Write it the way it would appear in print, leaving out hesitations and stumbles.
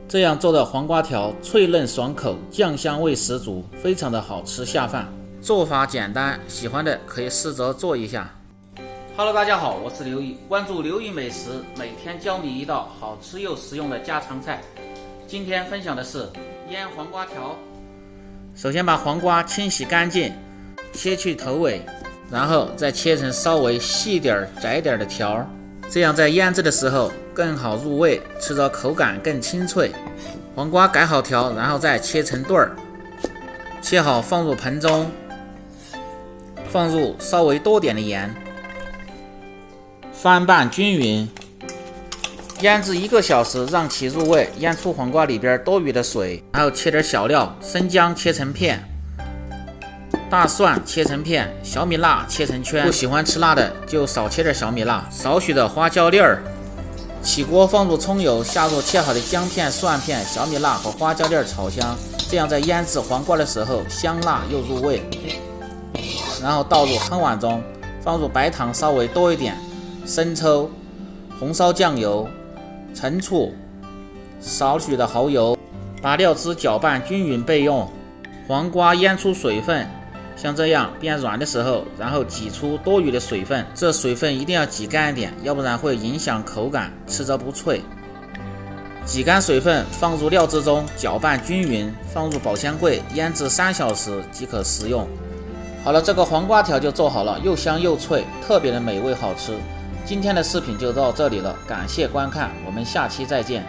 这样做的黄瓜条脆嫩爽口，酱香味十足，非常的好吃下饭。做法简单，喜欢的可以试着做一下。Hello， 大家好，我是刘毅，关注刘毅美食，每天教你一道好吃又实用的家常菜。今天分享的是腌黄瓜条。首先把黄瓜清洗干净，切去头尾，然后再切成稍微细点窄点的条，这样在腌制的时候更好入味，吃着口感更清脆。黄瓜改好条，然后再切成段儿，切好放入盆中，放入稍微多点的盐，翻拌均匀，腌制1个小时，让其入味，腌出黄瓜里边多余的水。然后切点小料，生姜切成片，大蒜切成片，小米辣切成圈，不喜欢吃辣的就少切点小米辣，少许的花椒粒儿。起锅放入葱油，下入切好的姜片、蒜片、小米辣和花椒粒儿炒香，这样在腌制黄瓜的时候香辣又入味。然后倒入汤碗中，放入白糖稍微多一点，生抽、红烧酱油、陈醋，少许的蚝油，把料汁搅拌均匀备用。黄瓜腌出水分，像这样变软的时候，然后挤出多余的水分，这水分一定要挤干一点，要不然会影响口感，吃着不脆。挤干水分，放入料汁中，搅拌均匀，放入保鲜柜腌制3小时即可食用。好了，这个黄瓜条就做好了，又香又脆，特别的美味好吃。今天的视频就到这里了，感谢观看，我们下期再见。